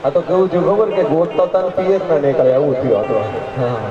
આ તો કેવું છે ખબર કે ગોતતા હતા પિયર ના નીકળે એવું થયું હતો. હા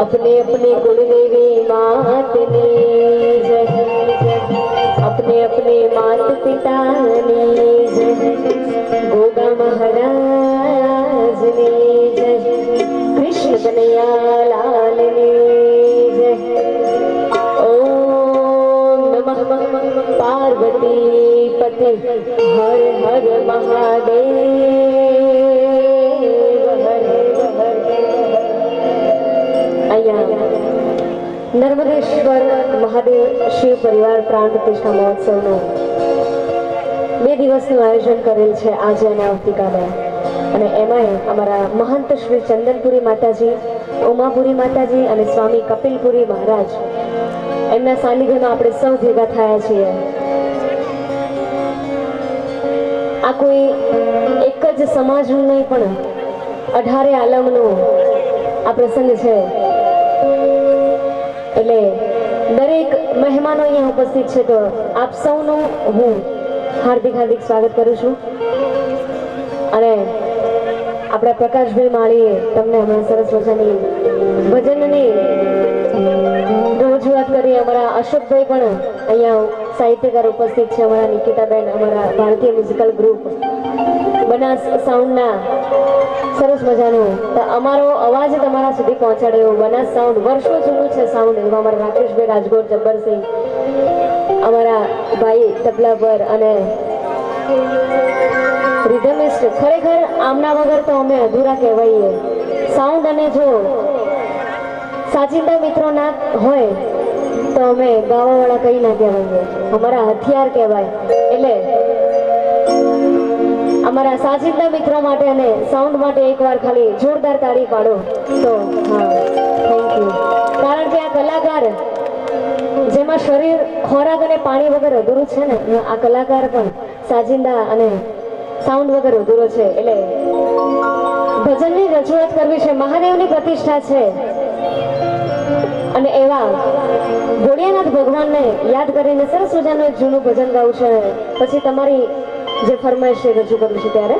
अपने अपने कुलदेवी मात ने अपने अपने मात पिता ने गोगा महाराज ने कृष्ण कन्हैया लाल ने ओम नमः पार्वती पते हर हर महादेव नर्मदेश्वर महादेव शिव परिवार प्राण प्रतिष्ठा महोत्सवનું 2 દિવસનું આયોજન કરેલ છે આજે અને આવતીકાલે અને એમાંય અમારા મહંત શ્રી ચંદનપુરી માતાજી, ઉમાપુરી માતાજી અને સ્વામી કપિલપુરી મહારાજ એમના સાનિધ્યમાં આપણે સૌ ભેગા થયા છીએ. આ કોઈ એક જ સમાજનું નહીં પણ 18 આલમનો આ પ્રસંગ છે. એટલે દરેક મહેમાનો અહીંયા ઉપસ્થિત છે તો આપ સૌનું હું હાર્દિક હાર્દિક સ્વાગત કરું છું. અને આપણા પ્રકાશભાઈ માળીએ તમને હમણાં સરસ મજાની ભજનની રજૂઆત કરી. અમારા અશોકભાઈ પણ અહીંયા સાહિત્યકાર ઉપસ્થિત છે, અમારા નિકિતાબેન, અમારા ભારતીય મ્યુઝિકલ ગ્રુપ બનાસ સાઉન્ડના સરસ મજાનું અમારો અવાજ તમારા સુધી પહોંચાડે એવું બનાસ સાઉન્ડ વર્ષો જૂનું છે સાઉન્ડ એવા અમારા રાકેશભાઈ રાજગોર, જબ્બરસિંહ, અમારા ભાઈ તબલા પર અને રિધમિસ્ટ. ખરેખર આમના વગર તો અમે અધૂરા કહેવાઈએ. સાઉન્ડ અને જો સાચીતા મિત્રો ના હોય તો અમે ગાવાવાળા કઈ ના કહેવાય, અમારા હથિયાર કહેવાય. એટલે અમારા સાજિંદા મિત્રો માટે અને સાઉન્ડ માટે એકવાર ખાલી જોરદાર તાળી પાડો. તો હા, થેન્ક યુ. કારણ કે આ કલાકાર જેમાં શરીર ખોરાક અને પાણી વગર અધૂરું છે ને, આ કલાકાર પણ સાજિંદા અને સાઉન્ડ વગર અધૂરો છે. એટલે ભજનની રજૂઆત કરવી છે, મહાદેવની પ્રતિષ્ઠા છે અને એવા ભોળિયાનાથ ભગવાનને યાદ કરીને સરસ મજાનું એક જૂનું ભજન ગાવું છે. પછી તમારી જે ફરમાઈશ છે રજૂ કરું છું ત્યારે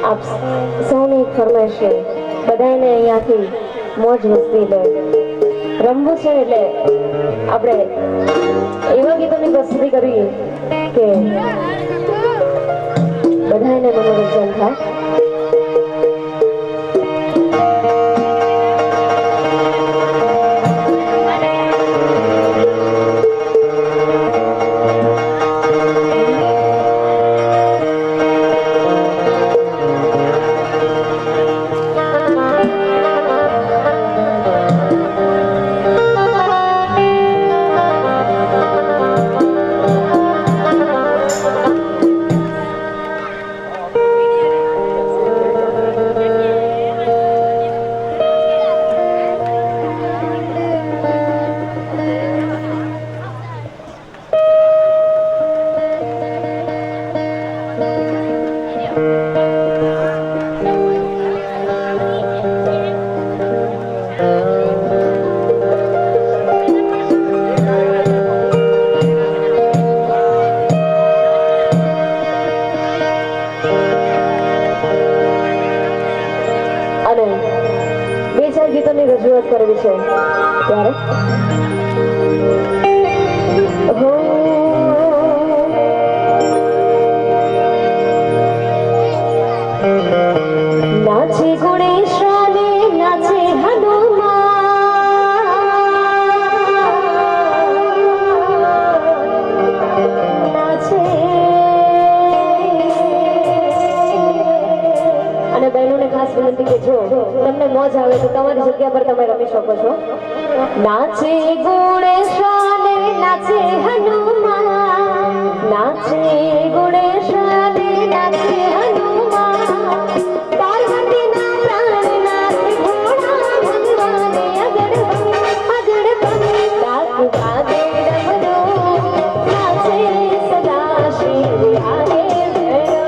આપ સૌની ફરમાઈશ છે બધાને અહીંયાથી મોજ મસ્તી લે રમવું છે એટલે આપણે એવા ગીતોની પ્રસ્તુતિ કરવી કે બધાને મનોરંજન થાય. અને બે ચાર ગીતોની રજૂઆત કરવી છે ત્યારે નાચે ગણેશ રાને નાચે અને બહેનોને ખાસ વિનંતી કે જો તમને મોજ આવે આવે તો તમારી જગ્યા પર તમે રમી શકો છો. નાચે ગુણેશાન નાચે હનુમાન, નાચે ગુણેશાન નાચે હનુમાન, પાર્વતીના પ્રાણનાથ ભોળા ભગવાને અગડ બમ ડાક વાગે ડમરો, નાચે સદા શિવ આગે ભેળો.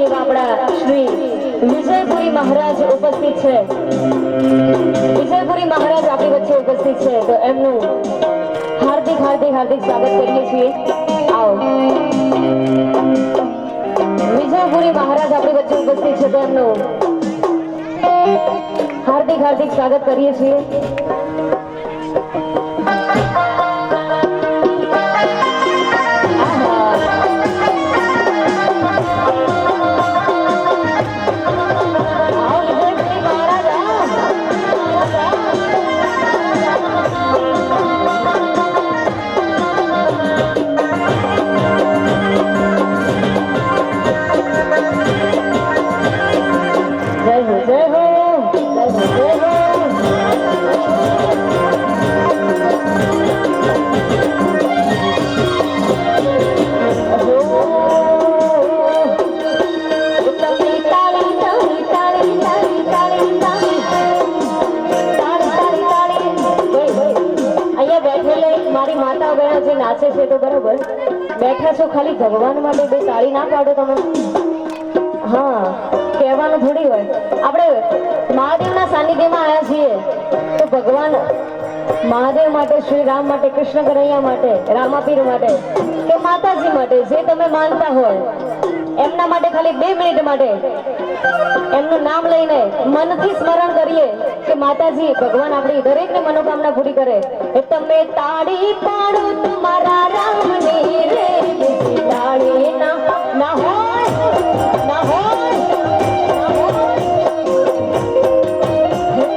આદરણીય એવા આપણા શ્રી વિજયપુરી મહારાજ ઉપસ્થિત છે. વિજયપુરી મહારાજ આપણી વચ્ચે ઉપસ્થિત છે, તો એમનું હાર્દિક હાર્દિક હાર્દિક સ્વાગત કરીએ છીએ. આવો વિજયપુરી મહારાજ આપણી વચ્ચે ઉપસ્થિત છે, તો એમનું હાર્દિક હાર્દિક સ્વાગત કરીએ છીએ. નાચે છે તો બરોબર, બેઠા છો ખાલી ભગવાન માટે બે તાળી ના પાડો તમે. હા, કહેવાનું થોડી હોય. આપણે મહાદેવના સાનિધ્યમાં આવ્યા છીએ તો ભગવાન મહાદેવ માટે, શ્રી રામ માટે, કૃષ્ણ કનૈયા માટે, રામાપીર માટે કે માતાજી માટે, જે તમે માનતા હોય એમના માટે ખાલી 2 મિનિટ માટે એમનું નામ લઈને મનથી સ્મરણ કરીએ કે માતાજી ભગવાન આપણી દરેકને મનોકામના પૂરી કરે. એ તમે તાળી પાડો તમારા રામની રે, બીજી તાળી ના હોય, ના હોય.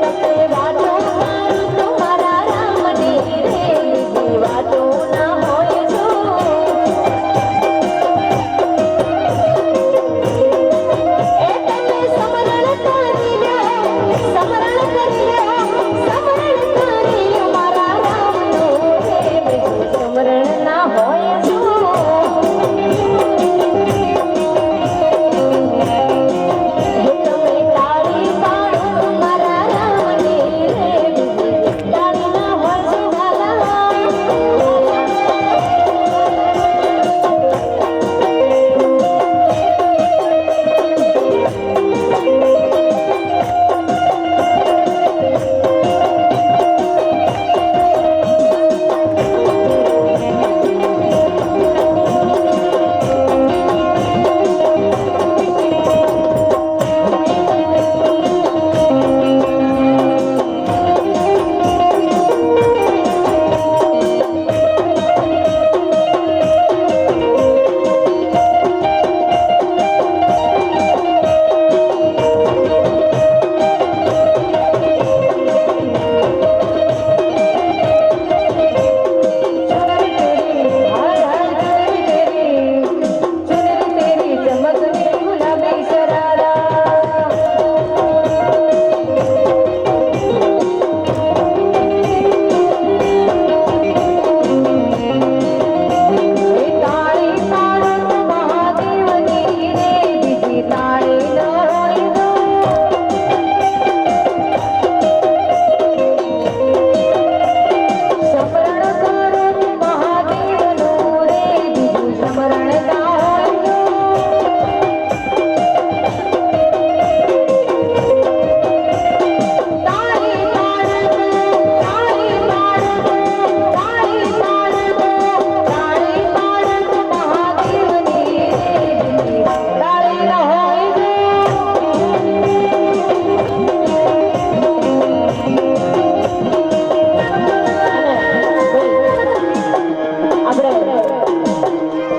તમે વાતો મારો તમારા રામની રે, બીજી વાતો ના હોય જો. એ તમે સમરણ કરી લો, સમરણ કરી લો, સમરણ કરી લો મારા રામનું રે, બીજું સમરણ ના હોય જો. તમે તાળી પાડો તમારા રામની રે, બીજી તાળી ના હોય જો વાલા.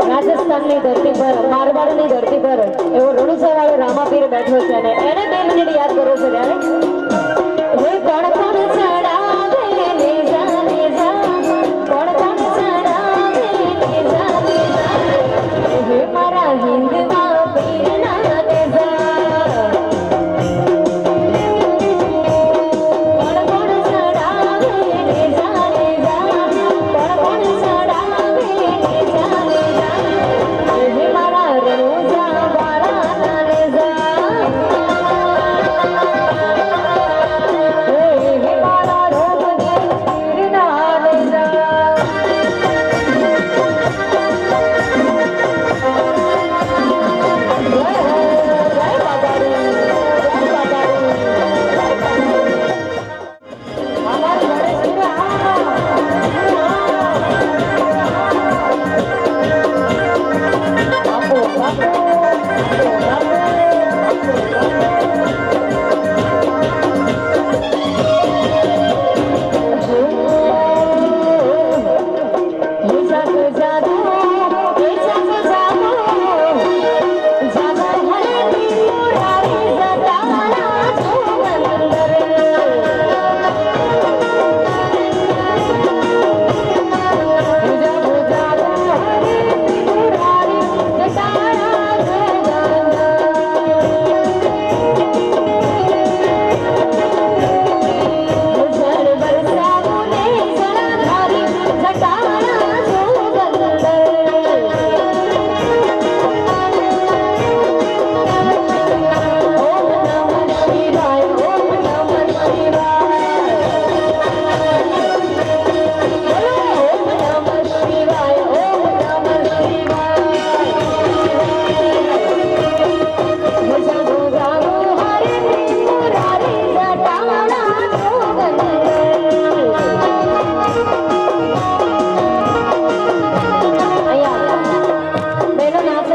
રાજસ્થાનની ધરતી પર, મારવાડની ધરતી પર એવો રણુજાવાળો રામાપીર બેઠો છે અને એને 2 મિનિટ યાદ કરો છો ત્યારે હે કોણ કોણ ચડાવે ને જાને જા, કોણ કોણ ચડાવે ને જાને જા, હે મારા હિન્દવા પીરના ને જા. કોણ કોણ ચડાવે ને જાને જા, કોણ કોણ ચડાવે ને જાને જા, હે મારા રણુજા વાળા ને જા.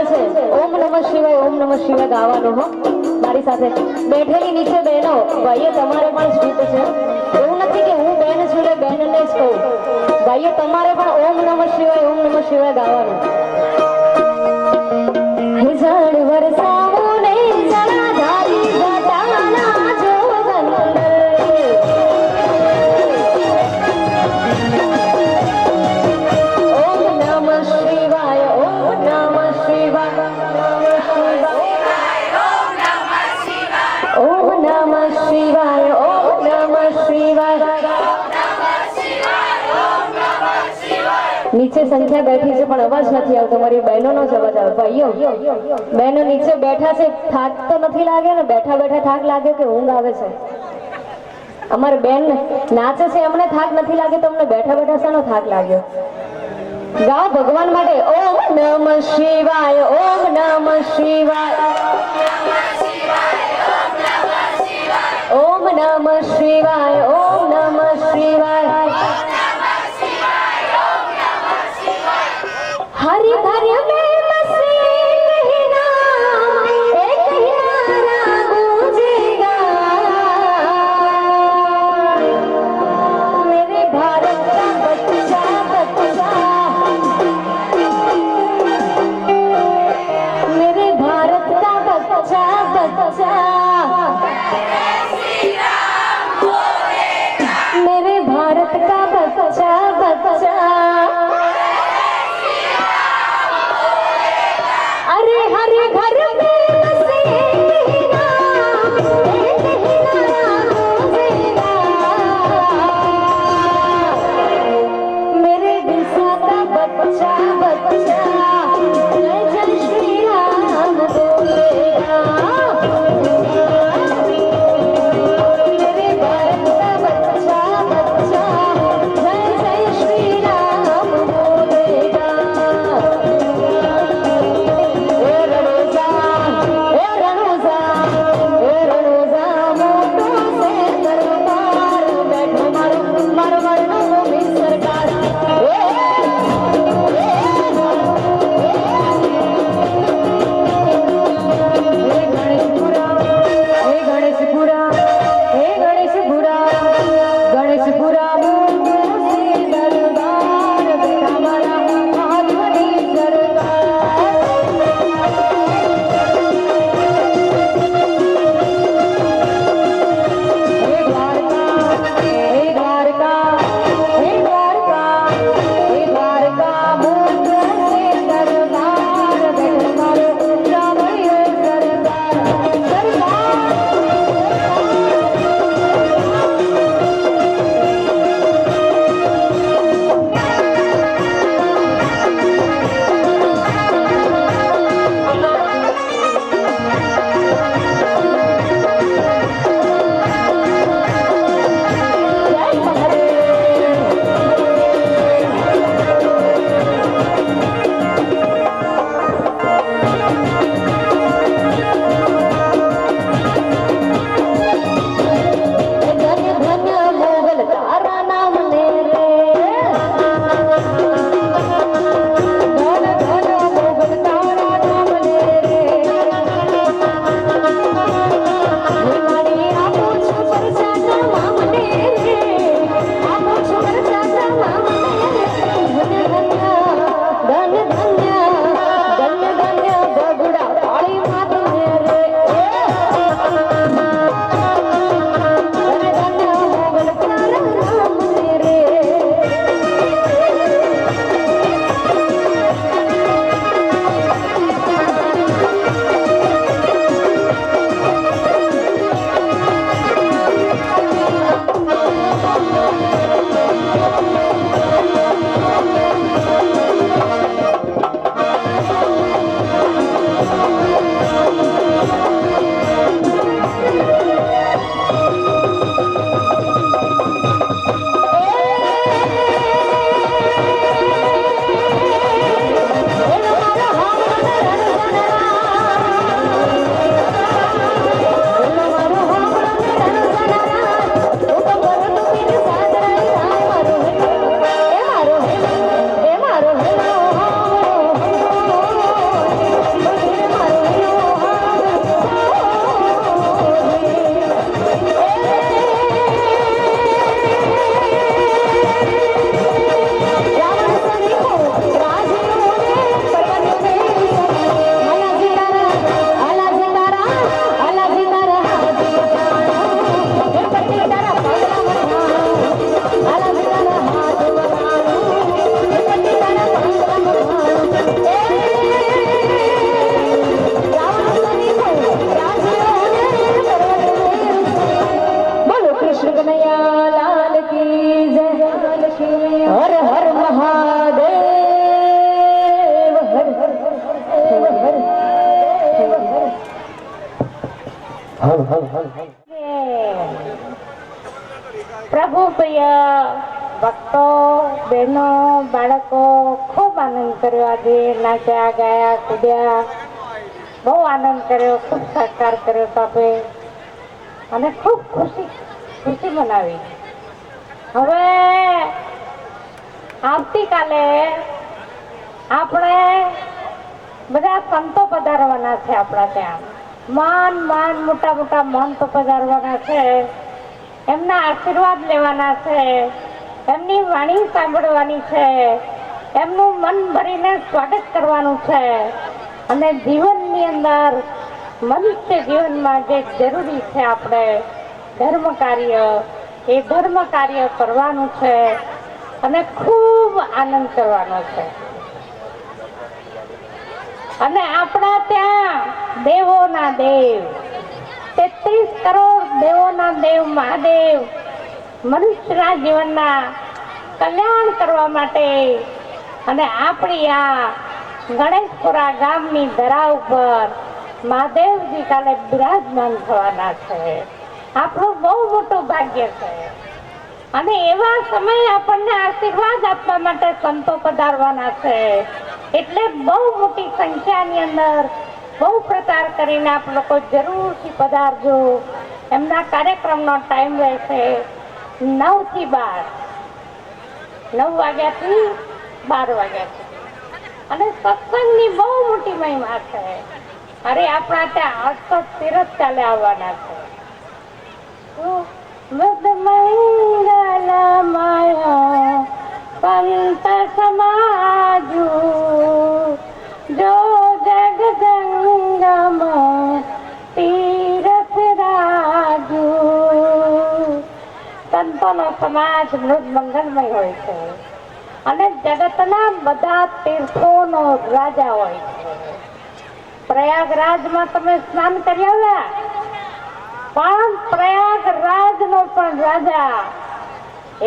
છે ઓમ નમઃ શિવાય ગાવાનું હો મારી સાથે બેઠેલી નીચે બહેનો ભાઈઓ તમારે પણ સ્વીટ છે એવું નથી કે હું બેન છું એટલે બેનને જ કહું ભાઈઓ તમારે પણ ઓમ નમઃ શિવાય ગાવાનું ઝાડ વરસાવો ને જળાધારી જટાના જોગંદર ઓમ નમઃ શિવાય ઓમ નમઃ શિવાય ઓમ નમઃ શિવાય ઓમ નમઃ શિવાય નીચે સંખ્યા બેઠી છે પણ અવાજ નથી આવતો મારી બહેનોનો જ અવાજ આવે ભાઈઓ બહેનો નીચે બેઠા છે થાક તો નથી લાગ્યો ને બેઠા બેઠા થાક લાગ્યો કે ઊંઘ આવે છે અમારી બેન નાચે છે એમને થાક નથી લાગ્યો તમને બેઠા બેઠા શાનો થાક લાગ્યો ગાઓ ભગવાન માટે ઓમ નમઃ શિવાય ઓમ નમઃ શિવાય ઓમ નમઃ શિવાય ઓમ નમઃ શિવાય हरि घर में बसे कहना एक ही नारा गूंजेगा मेरे भारत का बच्चा मेरे भारत का बच्चा પ્રભુ પ્રિય ભક્તો, બહેનો, બાળકો ખૂબ આનંદ કર્યો. આજે નાચ્યા, ગાયા, કૂદ્યા, બહુ આનંદ કર્યો, ખૂબ સહકાર કર્યો તમે અને ખૂબ ખુશી મનાવી. હવે આવતીકાલે આપણે બધા સંતો પધારવાના છે. આપણા ત્યાં મોટા મોટા મહંતો પધારવાના છે. એમના આશીર્વાદ લેવાના છે, એમની વાણી સાંભળવાની છે, એમનું મન ભરીને સ્વાગત કરવાનું છે. અને જીવનની અંદર મનુષ્ય જીવનમાં જે જરૂરી છે આપણે ધર્મ કાર્ય, એ ધર્મ કાર્ય કરવાનું છે અને ખૂબ આનંદ કરવાનો છે. અને આપણા ત્યાં દેવોના દેવ 33 કરોડ દેવોના દેવ મહાદેવ મનુષ્યના જીવનના કલ્યાણ કરવા માટે અને આપણી આ ગણેશપુરા ગામની ધરા ઉપર મહાદેવજી કાલે બિરાજમાન થવાના છે. આપણું બહુ મોટું ભાગ્ય છે. અને એવા સમયે આપણને આશીર્વાદ આપવા માટે સંતો પધારવાના છે. એટલે બહુ મોટી સંખ્યાની અંદર બહુ પ્રચાર કરીને આપ લોકો જરૂરથી પધારજો. એમના કાર્યક્રમનો ટાઈમ રહેશે 9 થી 12, 9 વાગ્યાથી 12 વાગ્યા સુધી. અને સત્સંગની બહુ મોટી મહિમા છે. અરે આપણા ત્યાં 800 તીરથ ચાલે આવવાના છે. મંગલમય પંત સમાજુ જો જગદંગમ તીરથ રાજુ. સંતોનો સમાજ મૃદ મંગલમય હોય છે અને જગતના બધા તીર્થોનો રાજા હોય છે. પ્રયાગરાજમાં તમે સ્નાન કરી આવ્યા, પણ પ્રયાગરાજનો પણ રાજા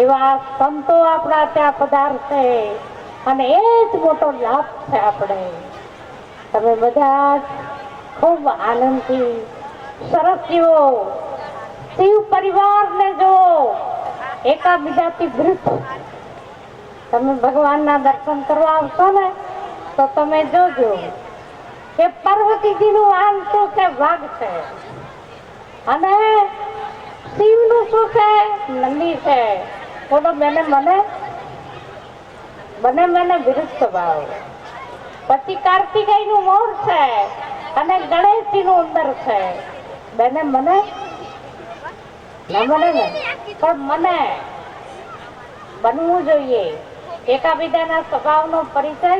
એવા સંતો આપણા ત્યાં પધારશે અને એ જ મોટો લાભ છે. આપણે તમે બધા ખૂબ આનંદથી સરસ જીવો, શિવ પરિવારને જો એકાબીજાથી વૃદ્ધ તમે ભગવાનના દર્શન કરવા આવશો ને તો તમે જોજો કે પાર્વતીજીનું વાહન શું છે? વાઘ છે. અને શિવનું શું છે? નંદી છે. બોલો મને વિરુદ્ધ સ્વભાવ. પછી કાર્તિકેયનું મોર છે અને ગણેશજીનું ઉંદર છે. બેને મને પણ મને બનવું જોઈએ. એકાબીજાના સ્વભાવનો પરિચય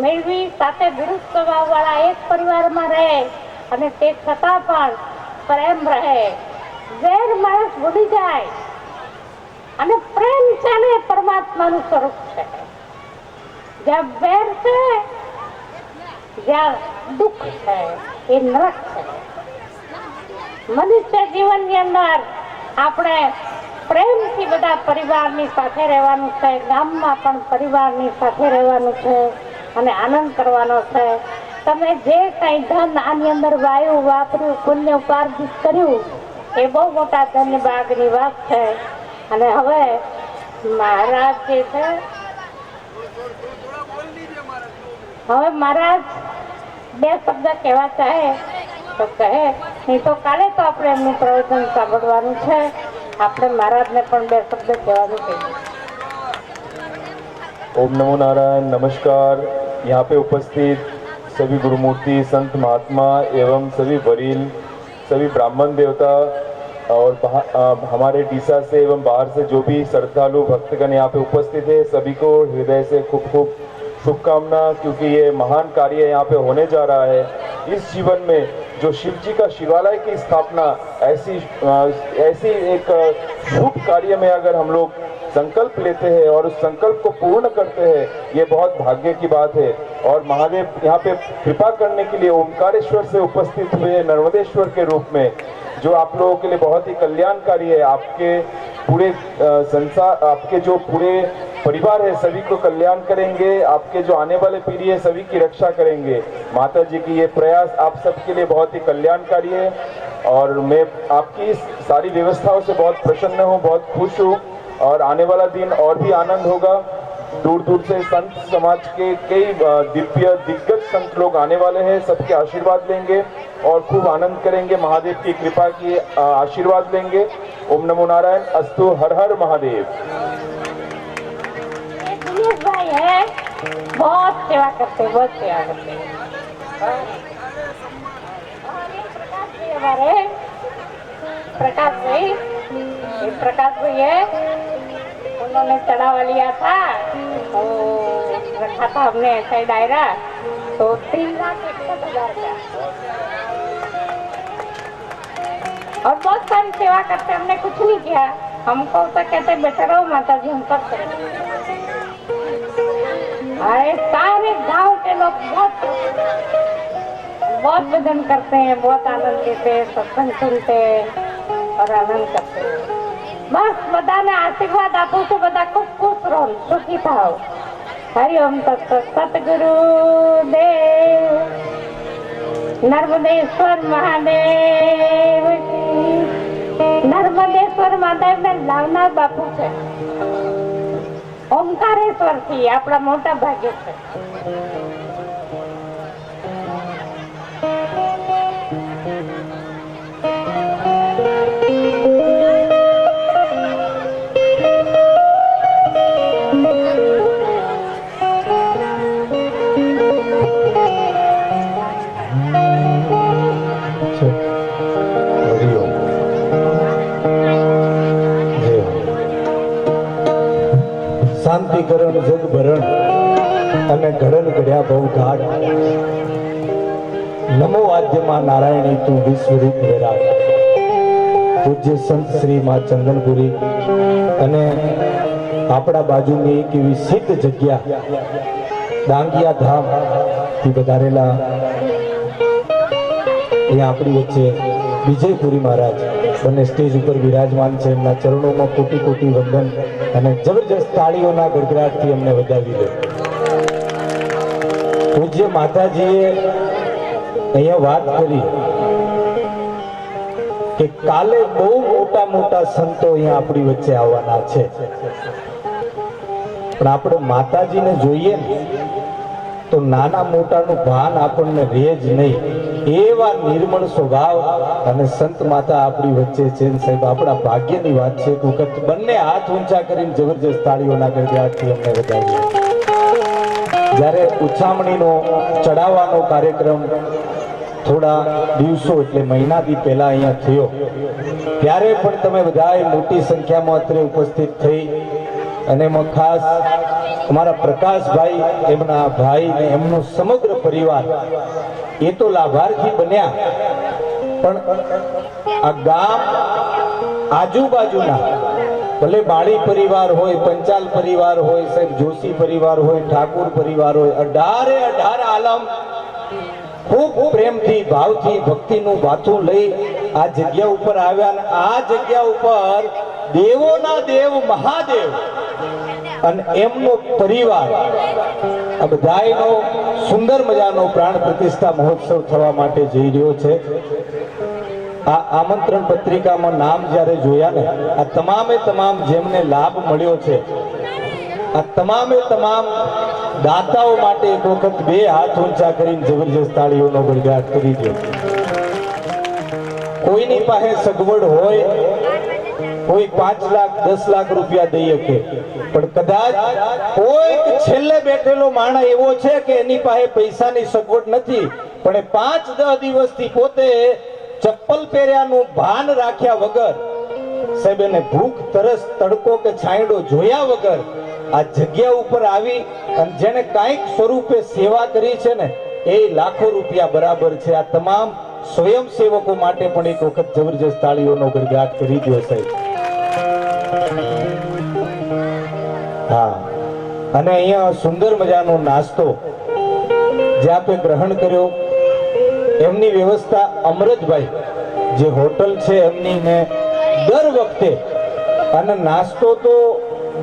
મેળવી સાથે વિરુદ્ધ સ્વભાવ વાળા એક પરિવારમાં રહે અને તે છતાં પણ પ્રેમ રહે. વેર માણસ ભૂલી જાય અને પ્રેમ છે ને પરમાત્માનું સ્વરૂપ છે. જ્યાં વેર છે, જ્યાં દુઃખ છે, એ નરક છે. મનુષ્ય જીવનની અંદર આપણે પ્રેમથી બધા પરિવારની સાથે રહેવાનું છે. ગામમાં પણ પરિવારની સાથે રહેવાનું છે અને આનંદ કરવાનો છે. તમે જે કંઈ ધન આની અંદર વાયુ વાપર્યું, પુણ્ય ઉપાર્જિત કર્યું, એ બહુ મોટા ધન્ય ભાગની વાત છે. અને હવે મહારાજ જે છે, હવે મહારાજ 2 શબ્દ કહેવા ચાહે તો કહે, નહીં તો કાલે તો આપણે એમનું પ્રવચન સાંભળવાનું છે. આપણે મહારાજને પણ 2 શબ્દ કહેવાનું કહીએ. ओम नमो नारायण। नमस्कार। यहाँ पे उपस्थित सभी गुरुमूर्ति, संत महात्मा एवं सभी वरील, सभी ब्राह्मण देवता और हमारे डीसा से एवं बाहर से जो भी श्रद्धालु भक्तगण यहाँ पे उपस्थित है, सभी को हृदय से खूब खूब शुभकामना, क्योंकि ये महान कार्य यहाँ पे होने जा रहा है। इस जीवन में जो शिव जी का शिवालय की स्थापना, ऐसी एक शुभ कार्य में अगर हम लोग संकल्प लेते हैं और उस संकल्प को पूर्ण करते हैं, ये बहुत भाग्य की बात है। और महादेव यहाँ पे कृपा करने के लिए ओमकारेश्वर से उपस्थित हुए नर्मदेश्वर के रूप में, जो आप लोगों के लिए बहुत ही कल्याणकारी है। आपके पूरे संसार, आपके जो पूरे परिवार है सभी को कल्याण करेंगे, आपके जो आने वाले पीढ़ी है सभी की रक्षा करेंगे। माता जी की ये प्रयास आप सबके लिए बहुत ही कल्याणकारी है और मैं आपकी इस सारी व्यवस्थाओं से बहुत प्रसन्न हूँ, बहुत खुश हूँ और आने वाला दिन और भी आनंद होगा। दूर दूर से संत समाज के कई दिव्य दिग्गज संत लोग आने वाले हैं, सबके आशीर्वाद लेंगे और खूब आनंद करेंगे, महादेव की कृपा की आशीर्वाद लेंगे। ओम नमो नारायण, अस्तु, हर हर महादेव। दिनेश भाई है, बहुत सेवा करते, बहुत सेवा करते। और ये प्रकाश भाई हमारे, प्रकाश भाई, ये प्रकाश भाई है, उन्होंने चढ़ावा लिया था, तो रखा था हमने ऐसा ही दायरा, तो 3,61,000 का। और बहुत सारी सेवा करते, हमने कुछ नहीं किया, हमको तो कहते बेटा रहो माता जी, हम सब करेंगे। अरे सारे गांव के लोग बहुत भजन करते हैं, बहुत आनंद लेते हैं, सत्संग सुनते हैं और आनंद करते हैं। बस बधाने आशीर्वाद आपो तो बधा खूब खुश रहो, सुखी थाओ। हरिओम तत्त सतगुरु देव नर्मदेश्वर महादेव की। नर्मदेश्वर महादेव ने लावनार बापू છે, ઓમકારેશ્વર થી આપણા મોટા ભાગ્ય છે। શાંતિકરણ જગભરણ અને ઘડન ઘડ્યા બહુ ઘાટ નમો આદ્યમાં નારાયણી તું વિશ્વરૂપ વિરાટ। પૂજ્ય સંત શ્રી માં ચંદનપુરી અને આપણા બાજુની એક એવી સિદ્ધ જગ્યા ડાંગિયા ધામ થી વધારેલા અહીંયા આપણી વચ્ચે વિજયપુરી મહારાજ બંને સ્ટેજ ઉપર વિરાજમાન છે। એમના ચરણોમાં કોટી કોટી વંદન અને જબરજસ્ત તાળીઓના ગડગડાટથી અમને વધાવી દે। પૂજ્ય માતાજીએ અહીંયા વાત કરી કે કાલે બહુ મોટા મોટા સંતો અહીંયા આપણી વચ્ચે આવવાના છે, પણ આપણે માતાજીને જોઈએ ને તો નાના મોટાનું ભાન આપણને રહે જ નહીં। એવા નિર્મળ સ્વભાવ અને સંત માતા આપણી વચ્ચે છે સાહેબ, આપણા ભાગ્યની વાત છે। એક વખત બંને હાથ ઊંચા કરીને જબરજસ્ત તાળીઓના ગડગડાટથી અમને વધાવી। જ્યારે ઉછામણીનો ચડાવવાનો કાર્યક્રમ થોડા દિવસો એટલે મહિનાથી પહેલા અહીંયા થયો, ત્યારે પણ તમે બધાએ મોટી સંખ્યામાં અત્રે ઉપસ્થિત થઈ અને એમાં ખાસ અમારા પ્રકાશભાઈ, એમના ભાઈ ને એમનો સમગ્ર પરિવાર એ તો લાભાર્થી બન્યા, પણ આ ગામ આજુબાજુના ભલે બાળી પરિવાર હોય, પંચાલ પરિવાર હોય, સાહેબ જોશી પરિવાર હોય, ઠાકુર પરિવાર હોય, 18 આલમ ખૂબ પ્રેમથી ભાવથી ભક્તિનું ભાથું લઈ આ જગ્યા ઉપર આવ્યા અને આ જગ્યા ઉપર દેવોના દેવ મહાદેવ અને એમનો પરિવાર આ બધાયનો સુંદર મજાનો પ્રાણ પ્રતિષ્ઠા મહોત્સવ થવા માટે જઈ રહ્યો છે। આ આમંત્રણ પત્રિકામાં નામ જ્યારે જોયા ને, આ તમામે તમામ જેમને લાભ મળ્યો છે, આ તમામે તમામ દાતાઓ માટે એક વખત બે હાથ ઊંચા કરીને જબરજસ્ત તાળીઓનો ગડગડાટ કરી દો। કોઈની પાસે સગવડ હોય, કોઈ 5 લાખ 10 લાખ રૂપિયા દઈ શકે, પણ કદાચ કોઈ છેલ્લે બેઠેલો માણસ એવો છે કે એની પાસે પૈસાની સગવડ નથી, પણ એ 5-10 દિવસથી પોતે ચપ્પલ પહેર્યાનું ભાન રાખ્યા વગર, સાહેબ એને ભૂખ તરસ તડકો કે છાંયડો જોયા વગર આ જગ્યા ઉપર આવી અને જેને કાંઈક સ્વરૂપે સેવા કરી છે ને, એ લાખો રૂપિયા બરાબર છે। આ તમામ સ્વયંસેવકો માટે પણ એક વખત જબરજસ્ત તાળીઓનો ગડગડાટ કરી દો સાહેબ। હા, અને અહીંયા સુંદર મજાનો નાસ્તો જે આપે ગ્રહણ કર્યો, એમની વ્યવસ્થા અમૃતભાઈ જે હોટલ છે એમની ને દર વખતે, અને નાસ્તો તો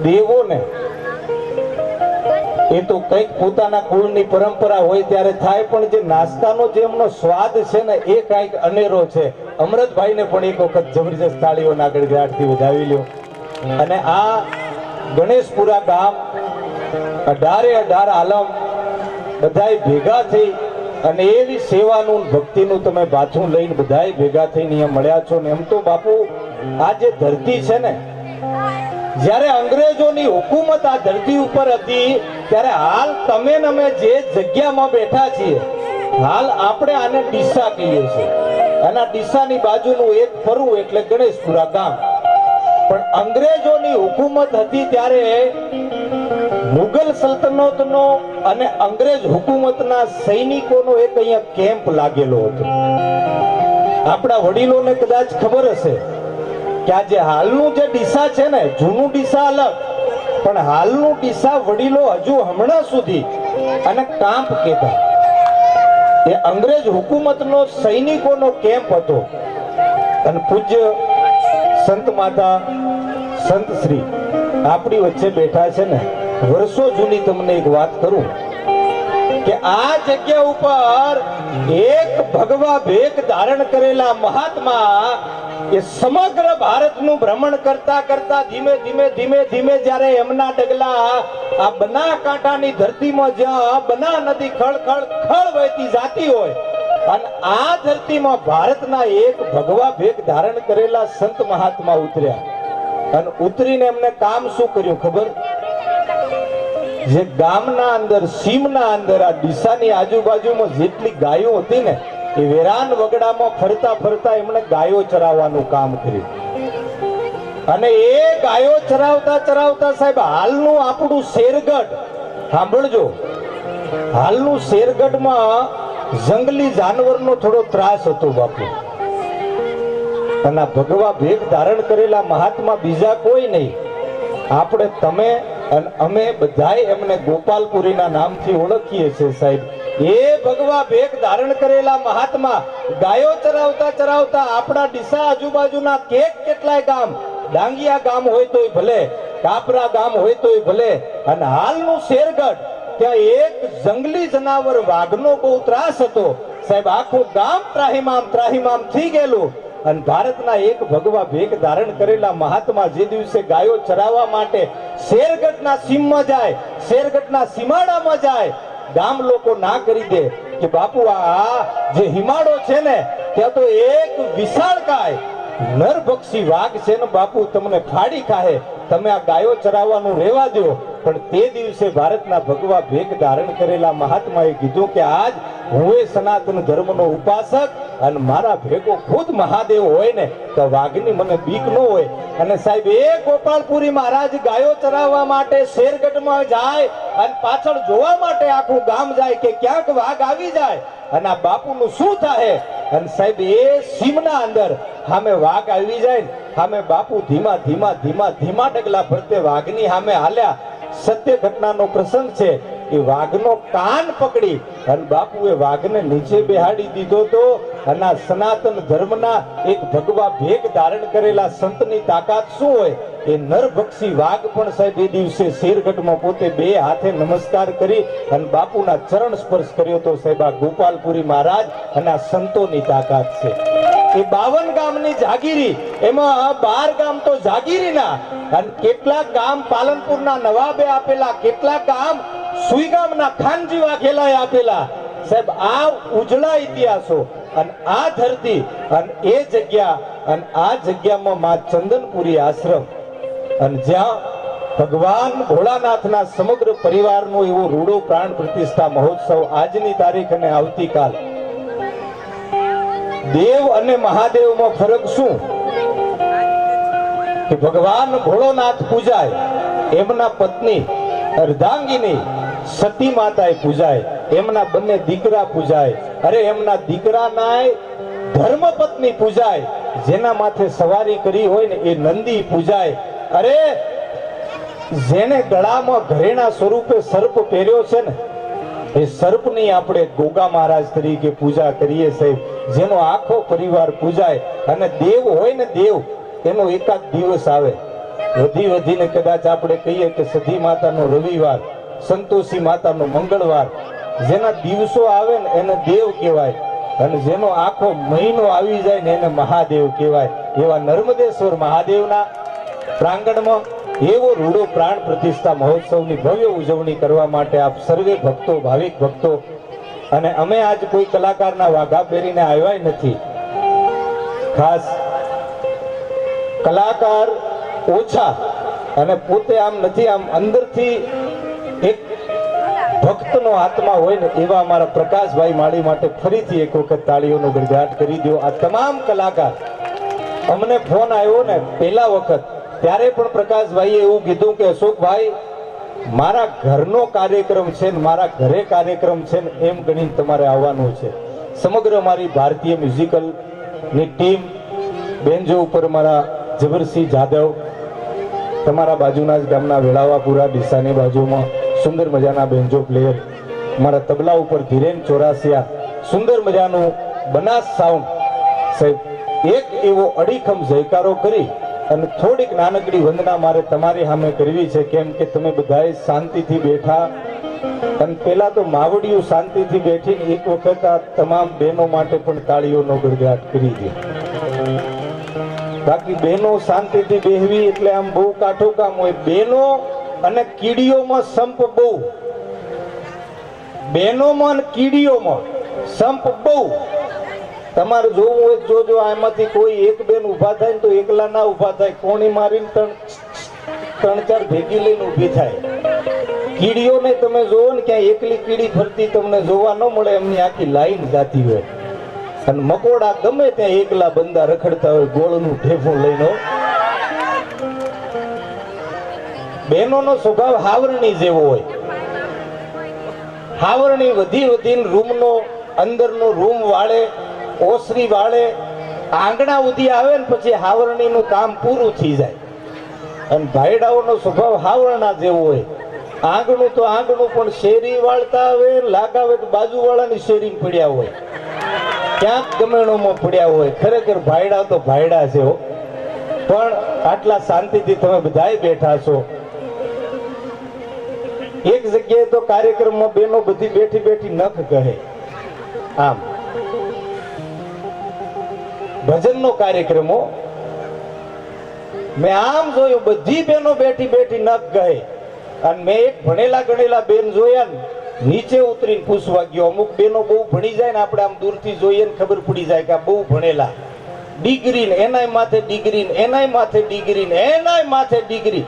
દેવોને એ તો કંઈક પોતાના કુળની પરંપરા હોય ત્યારે થાય, પણ જે નાસ્તાનો જે એમનો સ્વાદ છે ને એ કંઈક અનેરો છે. અમૃતભાઈને પણ એક વખત જબરજસ્ત તાળીઓના ગડગડાટથી વધાવી લ્યો. અને આ ગણેશપુરા ગામ 18 આલમ બધાય ભેગા થઈ અને એવી સેવાનું ભક્તિનું તમે બાથું લઈને બધાય ભેગા થઈને અહીંયા મળ્યા છો. ને એમ તો બાપુ આ જે ધરતી છે ને, જ્યારે અંગ્રેજોની હુકુમત આ ધરતી ઉપર હતી ત્યારે હાલ તમે ને અમે જે જગ્યામાં બેઠા છીએ, હાલ આપણે આને ડીસા કહીએ છીએ. અને આ ડીસાની બાજુનું એક ફરવું એટલે ગણેશપુરા ગામ. પણ અંગ્રેજોની હુકુમત હતી ત્યારે મુગલ સલ્તનતનો અને અંગ્રેજ હુકુમતના સૈનિકોનો એક અહીંયા કેમ્પ લાગેલો હતો. આપણા વડીલોને કદાચ ખબર હશે કે આ જે હાલનું જે ડીસા છે ને, જૂનું ડીસા અલગ, પણ હાલનું ડીસા વડીલો હજુ હમણાં સુધી અને કાંપ કહેતા. એ અંગ્રેજ હુકુમતનો સૈનિકોનો કેમ્પ હતો. અને પૂજ્ય સંત માતા સંત શ્રી આપણી વચ્ચે બેઠા છે ને, વર્ષો જૂની તમને એક વાત કરું કે આ જગ્યા ઉપર એક ભગવા ભેખ ધારણ કરેલા મહાત્મા એ સમગ્ર ભારતનું ભ્રમણ કરતા કરતા ધીમે ધીમે જ્યારે એમના ડગલા આ બનાસકાંઠાની ધરતીમાં જ્યાં બના નદી ખળ વહેતી જાતી હોય અને આ ધરતીમાં ભારતના એક ભગવા ભેખ ધારણ કરેલા સંત મહાત્મા ઉતર્યા. અને ઉતરીને એમને કામ શું કર્યું ખબર? જે ગામના અંદર, સીમના અંદર, આ ડીસાની આજુબાજુમાં જેટલી ગાયો હતી ને, એ વેરાન વગડામાં ફરતા ફરતા એમણે ગાયો ચરાવવાનું કામ કર્યું. અને એ ગાયો ચરાવતા સાહેબ હાલનું આપણું શેરગઢ સાંભળજો, હાલનું શેરગઢમાં જંગલી જાનવરનો થોડો ત્રાસ હતો બાપુ. અને ભગવા ભેખ ધારણ કરેલા મહાત્મા બીજા કોઈ નહીં, આપણે તમે અને અમે બધાય એમને ગોપાલપુરીના નામથી ઓળખીએ છીએ સાહેબ. એ ભગવા ભેખ ધારણ કરેલા મહાત્મા ગાયો ચરાવતા આપણા ડીસા આજુબાજુના કેટલાય ગામ, ડાંગિયા ગામ હોય તોય ભલે, કાપરા ગામ હોય તોય ભલે, અને હાલનું શેરગઢ ત્યાં એક જંગલી જનાવર વાઘનો બહુ ત્રાસ હતો સાહેબ. આખું ગામ ત્રાહિમામ થઈ ગયેલું. અને ભારતના એક ભગવા ભેખ ધારણ કરેલા મહાત્મા જે દિવસે ગાયો ચરાવવા માટે શેરગઢના સીમમાં જાય, શેરગઢના સીમાડામાં જાય, ગામ લોકો ના કરી દે કે બાપુ આ જે હિમાડો છે ને ત્યાં તો એક વિશાળકાય નરભક્ષી વાઘ છે ને બાપુ, તમને ફાડી ખાહે, તમે આ ગાયો ચરાવવાનું રહેવા દો. પણ તે દિવસે ભારતના ભગવા ભેખ ધારણ કરેલા મહાત્માએ કીધું કે આજ હું એ સનાતન ધર્મનો ઉપાસક અને મારા ભેગો ખુદ મહાદેવ હોય ને તો વાઘની મને બીક ન હોય. અને સાહેબ એ ગોપાલપુરી મહારાજ ગાયો ચરાવવા માટે શેરગઢમાં જાય અને પાછળ જોવા માટે આખું ગામ જાય કે ક્યાંક વાઘ આવી જાય અને આ બાપુનું શું થાય. અને સાહેબ એ સીમના અંદર સામે વાઘ આવી જાય ને સામે બાપુ ધીમા ડગલા ભરતે વાઘની સામે હાલ્યા. સત્ય ઘટનાનો પ્રસંગ છે. એ વાઘનો કાન પકડી અને બાપુએ વાઘને નીચે બેહાડી દીધો તો. અને આ સનાતન ધર્મના એક ભગવા ભેખ ધારણ કરેલા સંતની તાકાત શું હોય. એ નરભક્ષી વાઘ પણ સાહેબ એ દિવસે શેરગઢમાં પોતે બે હાથે નમસ્કાર કરી અને બાપુના ચરણ સ્પર્શ કર્યો તો સાહેબ. આ ગોપાલપુરી મહારાજ અને આ સંતોની તાકાત છે. એ 52 ગામની જાગીરી, એમાં 12 ગામ તો જાગીરીના અને કેટલાક ગામ પાલનપુરના નવાબે આપેલા, કેટલાક ગામ સુઈગામના ખાનજી વાઘેલાએ આપેલા સાહેબ. આ ઉજળા ઇતિહાસો અને આ ધરતી અને એ જગ્યા અને આ જગ્યામાં માં ચંદનપુરી આશ્રમ અને જ્યાં ભગવાન ભોળાનાથના સમગ્ર પરિવારનો એવો રૂડો પ્રાણ પ્રતિષ્ઠા મહોત્સવ આજની તારીખ અને આવતીકાલ. દેવ અને મહાદેવમાં ફરક શું કે ભગવાન ભોળોનાથ પૂજાય, એમના પત્ની અર્ધાંગીની સતી માતાએ પૂજાય, એમના બંને દીકરા પૂજાય, અરે એમના દીકરાના ધર્મપત્ની પૂજાય, જેના માથે સવારી કરી હોય ને એ નંદી પૂજાય, અરે જેને ગળામાં ઘરેણા સ્વરૂપે સર્પ પહેર્યો છે ને એ સર્પની આપણે ગોગા મહારાજ તરીકે પૂજા કરીએ સાહેબ. જેનો આખો પરિવાર પૂજાય. અને દેવ હોય ને દેવ, એનો એકાદ દિવસ આવે વધીને કદાચ આપણે કહીએ કે સતી માતાનો રવિવાર, સંતોષી માતાનો મંગળવાર, જેના દિવસો આવે ને એને દેવ કહેવાય, અને જેનો આખો મહિનો આવી જાય ને એને મહાદેવ કહેવાય. એવા નર્મદેશ્વર મહાદેવના પ્રાંગણમાં એવો રૂડો પ્રાણ પ્રતિષ્ઠા મહોત્સવની ભવ્ય ઉજવણી કરવા માટે આપ સર્વે ભક્તો, ભાવિક ભક્તો, અને અમે આજ કોઈ કલાકારના વાઘા પહેરીને આવ્યા નથી. ખાસ કલાકાર ઓછા અને પોતે આમ નથી, આમ અંદરથી એક ભક્તનો આત્મા હોય ને એવા અમારા પ્રકાશભાઈ માળી માટે ફરીથી એક વખત તાળીઓનો ગડગડાટ કરી દો. આ તમામ કલાકાર, અમને ફોન આવ્યો ને પહેલા વખત ત્યારે પણ પ્રકાશભાઈએ એવું કીધું કે અશોકભાઈ, મારા ઘરનો કાર્યક્રમ છે ને મારા ઘરે કાર્યક્રમ છે ને એમ ગણીને તમારે આવવાનું છે. સમગ્ર મારી ભારતીય મ્યુઝિકલની ટીમ, બેન્જો ઉપર મારા જબરસિંહ જાદવ, તમારા બાજુના જ ગામના વેળાવાપુરા ડીસાની બાજુમાં સુંદર મજાના બેન્જો પ્લેયર, મારા તબલા ઉપર ધીરેન ચોરાસિયા, સુંદર મજાનું બનાસ સાઉન્ડ સાહેબ, એક એવો અડીખમ જયકારો કરી અને થોડીક નાનકડી વંદના મારે તમારી સામે કરવી છે. કેમ કે તમે બધાએ શાંતિથી બેઠા, અને પેલા તો માવડિયું શાંતિથી બેઠીને એક વખત આ તમામ બહેનો માટે પણ તાળીઓનો ગડગડાટ કરી દે. બાકી બહેનો શાંતિથી બેહવી એટલે આમ બહુ કાઠું કામ હોય. બહેનો અને કીડીઓમાં સંપ બહુ, બહેનોમાં અને કીડીઓમાં સંપ બહુ. તમારે જોવું હોય જોજો, આમાંથી કોઈ એક બેન ઊભા થાય ને તો એકલા ના ઊભા થાય, કોણી મારીને ત્રણ ચાર ભેગી લઈને ઊભી થાય. કીડીઓને તમે જોવો ને ક્યાં એકલી કીડી ફરતી તમને જોવા ન મળે, એમની આખી લાઈન જાતી હોય. અને મકોડા ગમે ત્યાં એકલા બંદા રખડતા હોય ગોળનું ઠેફું લઈને. બહેનોનો સ્વભાવ હાવરણી જેવો હોય. હાવરણી વધી વધીને રૂમનો અંદરનો રૂમ વાળે, ઓસરી વાળે, આંગણા ઉધી આવે ને પછી હાવરણીનું કામ પૂરું થઈ જાય. અને ભાઈડાઓનો સ્વભાવ હાવરણા જેવો હોય. આંગણું તો આંગણું પણ શેરી વાળતા આવે, લાગાવે તો બાજુવાળાની શેરી પડ્યા હોય, ક્યાંક ગમેણોમાં પડ્યા હોય. ખરેખર ભાઈડા તો ભાઈડા છે હો. પણ આટલા શાંતિથી તમે બધાય બેઠા છો. એક જગ્યાએ તો કાર્યક્રમમાં બેનો બધી બેઠી બેઠી નખ કહે. આમ ભજનનો કાર્યક્રમો મેં આમ જોયું, બધી બહેનો બેઠી બેઠી નખ કહે. અને મેં એક ભણેલા ગણેલા બેન જોયા ને, નીચે ઉતરીને પૂછવા ગયો. અમુક બેનો બહુ ભણી જાય ને, આપણે આમ દૂરથી જોઈએ ને ખબર પડી જાય કે આ બહુ ભણેલા, ડિગ્રી ને એનાય માથે ડિગ્રી ને એનાય માથે ડિગ્રી ને એનાય માથે ડિગ્રી.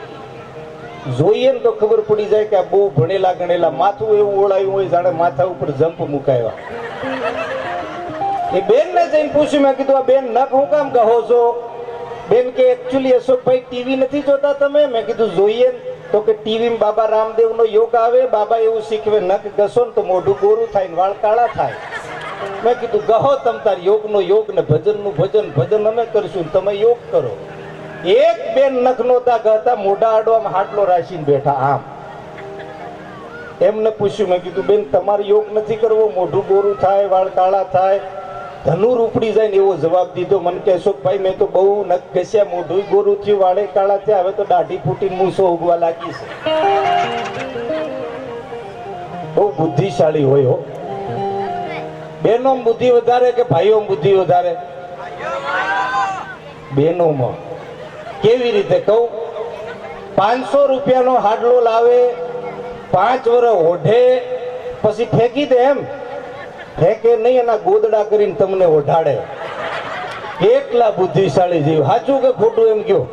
જોઈએ ને તો ખબર પડી જાય કે આ બહુ ભણેલા ગણેલા. માથું એવું ઓળાયું હોય જાણે માથા ઉપર જંપ મુકાયા. એ બેન ને જઈને પૂછ્યું, મેં કીધું આ બેન નખ હું કામ કહો છો? બેન કે એકચ્યુઅલી અશોકભાઈ ટીવી નથી જોતા તમે? મેં કીધું જોઈએ. તો કે ટીવી બાબા રામદેવ નો યોગ આવે, બાબા એવું શીખવે નખ ઘસો ને તો મોઢું ગોરું થાય ને વાળ કાળા થાય. મેં કીધું ગહો તમ તાર યોગ નો યોગ ને ભજન નું ભજન, ભજન અમે કરશું તમે યોગ કરો. એક બેન નખ નોતા ગહતા, મોઢા આડો આમ હાટલો રાશીને બેઠા. આમ એમને પૂછ્યું, મેં કીધું બેન તમારે યોગ નથી કરવો, મોઢું ગોરું થાય, વાળ કાળા થાય, ધનુર ઉપડી જાય ને એવો જવાબ દીધો. મને કે અશોકભાઈ મેં તો બહુ નખ ઘસ્યા, મોઢું ગોરું થયું, વાળે કાળા થયા, હવે તો દાઢી ફૂટીને મૂછો ઉગવા લાગી છે. બહુ બુદ્ધિશાળી હોય હો. બેનો બુદ્ધિ વધારે કે ભાઈઓ બુદ્ધિ વધારે? બેનોમાં. કેવી રીતે કહું? 500 રૂપિયાનો હાડલો લાવે, 5 વર્ષ ઓઢે, પછી ફેંકી દે. એમ ફેંકે નહીં, એના ગોદડા કરીને તમને ઓઢાડે. એટલા બુદ્ધિશાળી જીવ. સાચું કે ખોટું એમ કયો?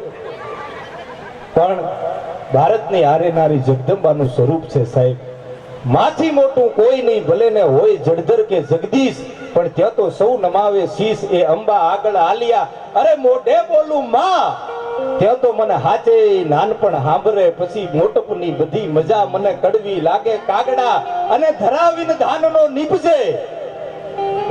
પણ ભારતની હારેનારી જગદંબાનું સ્વરૂપ છે સાહેબ. માથી મોટું કોઈ નહીં, ભલે ને હોય જળધર કે જગદીશ, પણ ત્યાં તો સૌ નમાવે શીશ. એ અંબા આગળ આલિયા, અરે મોઢે બોલું માં, ત્યાં તો મને હાચે નાનપણ સાંભળે. પછી મોટપની બધી મજા મને કડવી લાગે કાગડા, અને ધરાવીને ધાનનો નીપજે.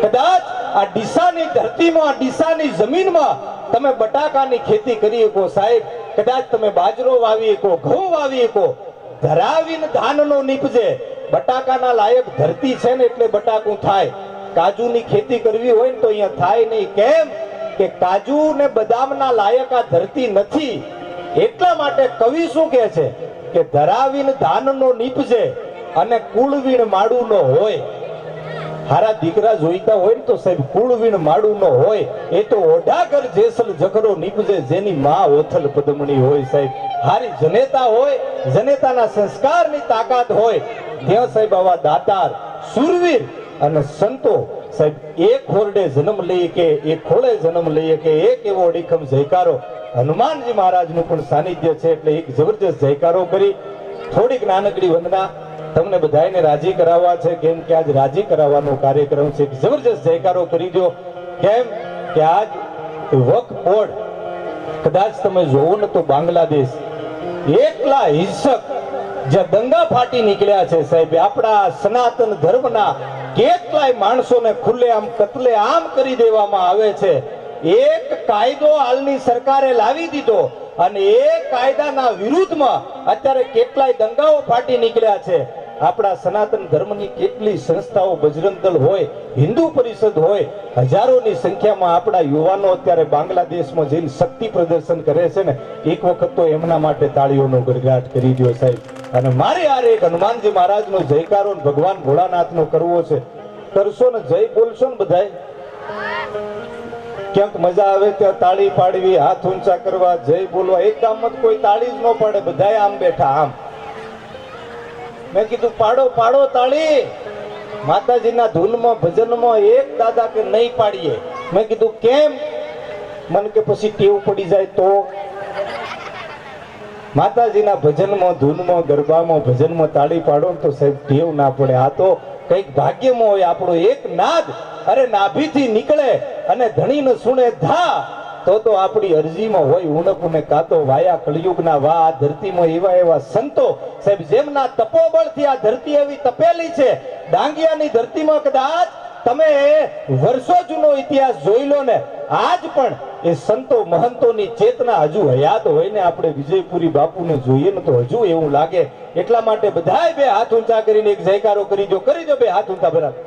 કદાચ આ ડીસાની ધરતીમાં, આ ડીસાની જમીનમાં તમે બટાકાની ખેતી કરી શકો સાહેબ, કદાચ તમે બાજરો વાવી શકો, ઘઉં વાવી શકો, ધરાવીને ધાનનો નીપજે. બટાકાના લાયક ધરતી છે ને એટલે બટાકું થાય. કાજુની ખેતી કરવી હોય ને તો અહીંયા થાય નહીં. કેમ કે કાજુ ને બદામના લાયક આ ધરતી નથી. એટલા માટે કવિ શું કહે છે? કે ધરાવીને ધાનનો નીપજે અને કુળવીણ માડું નો હોય. હારા દીકરા જોઈતા હોય ને તો સાહેબ કુળવીણ માડું નો હોય એ તો ઓઢાગર જેસલ જખરો નીપજે જેની માં ઓથલ પદમણી હોય. સાહેબ હારી જનેતા હોય, જનેતાના સંસ્કારની તાકાત હોય ત્યાં સાહેબ આવા દાતાર સુરવીર અને સંતો સાહેબ એક ખોરડે જન્મ લઈએ કે એક ખોળે જન્મ લઈએ કે એક એવો અડીખમ જયકારો હનુમાનજી મહારાજનું પણ સાનિધ્ય છે એટલે એક જબરજસ્ત જયકારો કરી થોડીક નાનકડી વંદના તમને બધાને રાજી કરાવવા છે. કેમ કે આજ રાજી કરાવવાનો કાર્યક્રમ છે. જબરજસ્ત જયકારો કરી દો. કેમ કે આજ વક્ફ બોર્ડ કદાચ તમે જોવો ને તો બાંગ્લાદેશ એકલા હિંસક જે દંગા ફાટી નીકળ્યા છે સાહેબ, આપણા સનાતન ધર્મના કેટલાય માણસોને ખુલ્લેઆમ કત્લેઆમ કરી દેવામાં આવે છે. એક કાયદો હાલની સરકારે લાવી દીધો અને એ કાયદાના વિરુદ્ધમાં અત્યારે કેટલાય દંગાઓ ફાટી નીકળ્યા છે. આપણા સનાતન ધર્મની કેટલી સંસ્થાઓ, બજરંગ દળ હોય, હિન્દુ પરિષદ હોય, હજારોની સંખ્યામાં આપણા યુવાનો અત્યારે બાંગ્લાદેશમાં જઈને શક્તિ પ્રદર્શન કરે છે ને, એક વખત તો એમના માટે તાળીઓનો ગરગાટ કરી દો સાહેબ. અને મારે યાર એક હનુમાનજી મહારાજનો જયકારો ભગવાન ભોળાનાથનો કરવો છે. કરશો ને, જય બોલશો ને બધાય? ક્યાંક મજા આવે ત્યાં તાળી પાડવી, હાથ ઊંચા કરવા, જય બોલવા. એક ગામમાં કોઈ તાળી જ ન પાડે, બધાય આમ બેઠા આમ. મેં કીધું પાડો પાડો તાળી. માતાજીના ધૂનમાં ભજનમાં એક દાદા કે નહીં પાડીએ. મેં કીધું કેમ? મને કે પછી ટેવ પડી જાય તો. માતાજીના ભજનમાં, ધૂનમાં, ગરબામાં, ભજનમાં તાળી પાડો તો સાહેબ ટેવ ના પડે. આ તો કઈક ભાગ્યમાં હોય આપણો એક નાદ અરે નાભીથી નીકળે અને ધણીને સુણે ધા તો આપણી અરજીમાં હોય ઉણપ ને કાતો વાયા કળિયુગના વા. આ ધરતીમાં એવા એવા સંતો સાહેબ જેમના તપોબળથી આ ધરતી એવી તપેલી છે. ડાંગિયાની ધરતીમાં કદાચ તમે વર્ષો જૂનો ઇતિહાસ જોઈ લો ને, આજ પણ એ સંતો મહંતોની ચેતના હજુ હયાત હોય ને. આપણે વિજયપુરી બાપુને જોઈએ ને તો હજુ એવું લાગે. એટલા માટે બધાય બે હાથ ઊંચા કરીને એક જયકારો કરી દો બે હાથ ઊંચા બરાબર.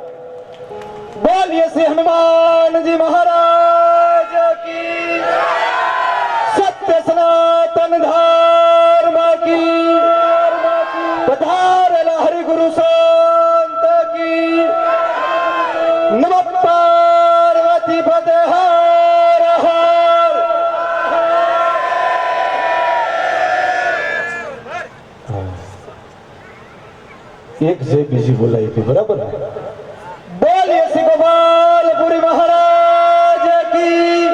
બોલીએ શ્રી હનુમાનજી મહારાજ કી સત્ય સનાતન ધર્મ કી પધારેલા હરિગુરુ સંત કી નમઃ પાર્વતી પતે હર હર. એક જે બીજી બોલાઈ હતી બરાબર ને? બોલીએ શ્રી ગોપાલપુરી મહારાજ કી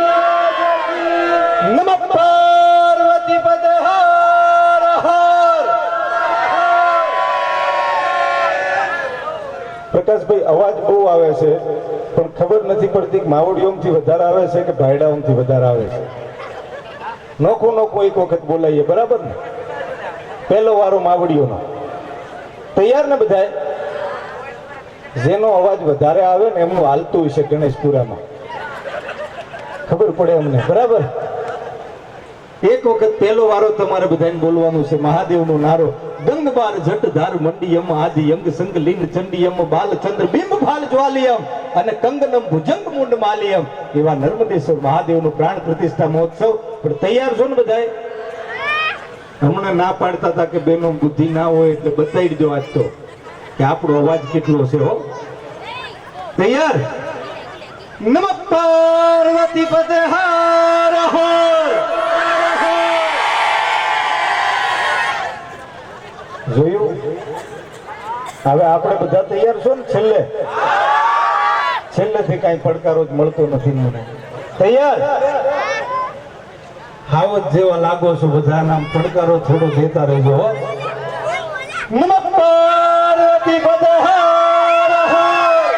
નમઃ પાર્વતી પતે હર હર. પ્રકાશભાઈ અવાજ બહુ આવે છે પણ ખબર નથી પડતી કે માવડીઓમથી વધારે આવે છે કે ભાયડાઓમથી વધારે આવે છે. નોખો નોખો એક વખત બોલાઈએ બરાબર ને? પહેલો વારો માવડીઓનો. તૈયાર ને બધાય? જેનો અવાજ વધારે આવે ને એમનું હાલતું હશે ગણેશપુરામાં, ખબર પડે અમને બરાબર? એક વખત પહેલો વારો તમારે બધાને બોલવાનું છે. મહાદેવનો નારો ગંગબાર જટ ધાર મંડીયમ આદિ અંગ સંગ લીન ચંડીયમ બાલચંદ્ર બિંબ ફાલ જ્વાલિયમ અને કંગનમ ભુજંગ મુંડ માલિયમ. એવા નર્મદેશ્વર મહાદેવનો પ્રાણ પ્રતિષ્ઠા મહોત્સવ. પણ તૈયાર છો ને બધાય? હમણાં ના પાડતા હતા કે બેનો બુદ્ધિ ના હોય એટલે બતાવી દો આજ તો કે આપણો અવાજ કેટલો છે. હો તૈયાર? નમઃ પાર્વતી પતે હર હર. જોયું? હવે આપણે બધા તૈયાર છો ને? છેલ્લેથી કઈ પડકારો જ મળતો નથી મને. તૈયાર? હાવત જેવા લાગો છો બધા. નામ પડકારો થોડો દેતા રહેજો. નમઃ પાર્વતી પતે હર હર.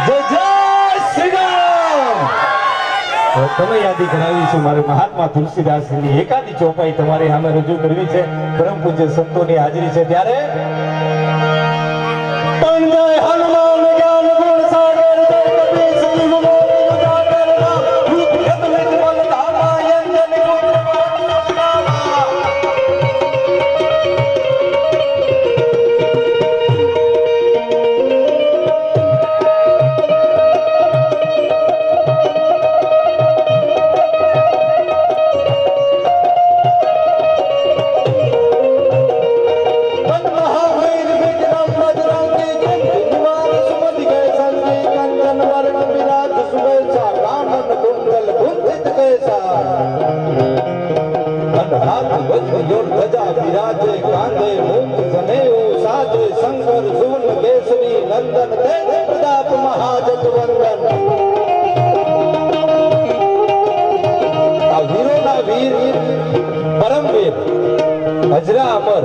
જય જય શ્રી રામ. તમે યાદી કરાવી છે મારે મહાત્મા તુલસીદાસની એકાદી ચોપાઈ તમારી સામે રજૂ કરવી છે. પરમ પૂજ્ય સંતોની હાજરી છે ત્યારે અર્જુન કેસરી નંદન તેજ પ્રતાપ મહાજગવંદન આ વીરોના વીર પરમવીર હજરા અમર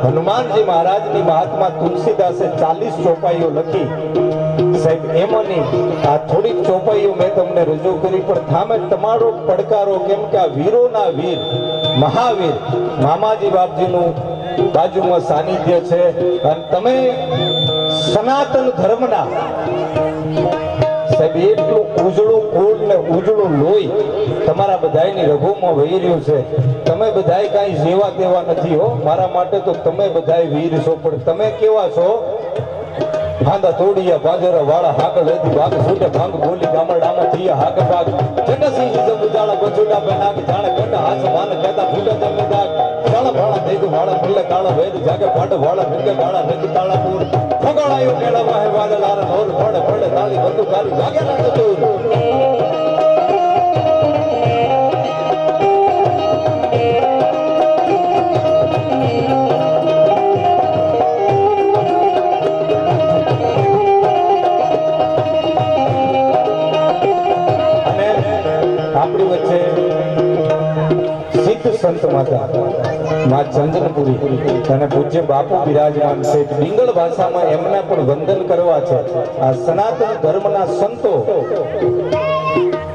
હનુમાનજી મહારાજની મહાત્મા તુલસીદાસે 40 ચોપાઈઓ લખી સાહેબ એમાંની આ થોડીક ચોપાઈઓ મેં તમને રજૂ કરી પણ થામે તમારો પડકારો કેમ કે આ વીરોના વીર મહાવીર મામાજી બાપજીનું બાજુમાં સાનિધ્ય છે અને તમે સનાતન ધર્મના સાહેબ એટલું ઉજળું કુળ ને ઉજળું લોહી તમારા બધાયની રઘુમાં વહી રહ્યું છે તમે બધાય કાંઈ જેવા તેવા નથી હો મારા માટે તો તમે બધાય વીર છો પણ તમે કેવા છો ભાંગા તોડિયા બાજરા વાળા હાકલ હતી ભાગ છૂટે ભાંગ બોલી ગામડામાં થયા હાક ભાગ જટસી જબ ઉજાળા બચોડા બેનાક જાણે કંડા હાથ માન કહેતા ફૂટા જમે દાગ કાળા ભાળા દેગ વાળા મુલ્લે કાળા વેદ જાગે પાડ વાળા રંગે કાળા રંગ તાળા પૂર ફગડાયો કેળા વાહે વાદળારા નોર પડે પડે તાળી બંદુ કાલી જાગે રાત દૂર આપણી વચ્ચે સિદ્ધ સંત માતા મા ચંદનપુરી અને પૂજ્ય બાપુ બિરાજમાન છે ડિંગળ ભાષામાં એમના પણ વંદન કરવા છે આ સનાતન ધર્મના સંતો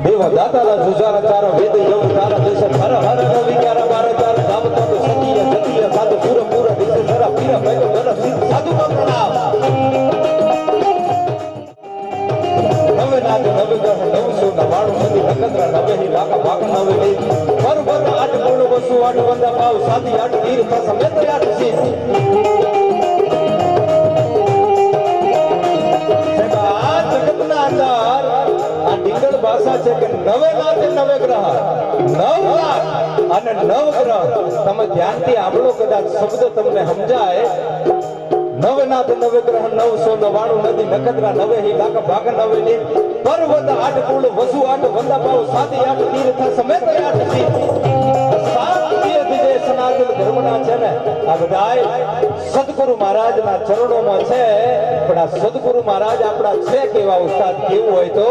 દેવ દાતાલા જુજારા ચાર વેદ યવ તારા દેશ હર હર રવિ ક્યારા બાર ચાર ધામ તો સતીય જતીય સાધુ પૂર પૂર દેશ જરા પીરા ભૈલો ધર સાધુ કા પ્રણામ નવે નાદ નવે ગ્રહ નવસો નવાણું નદી નક્ષત્ર નવે હી લાખા ભાગ નવે લઈ બરોબર આઠ પૂર્ણ વસુ આઠ વંદા ભાવ સાધી આઠ તીર્થ સમેત આઠ શીશ આ જગતના અંદર આ ડિંગળ ભાષા છે કે નવે નાદ નવે ગ્રહ નવ લાખ અને નવ ગ્રહ તમે ધ્યાનથી આંભળો કદાચ શબ્દ તમને સમજાય નવે નાથ નવે ગ્રહ 999 નદી નક્ષત્ર નવે હી લાખ ભાગ નવે ની પર્વત આઠ કુળ વસુ આઠ વંદા ભાવ સાતી આઠ તીર્થ સમેત આઠ શીશ સાત તીર્થ જે સનાતન ધર્મના છે ને આ બધાય સદગુરુ મહારાજના ચરણોમાં છે પણ આ સદગુરુ મહારાજ આપણા છે કેવા ઉસ્તાદ કેવું હોય તો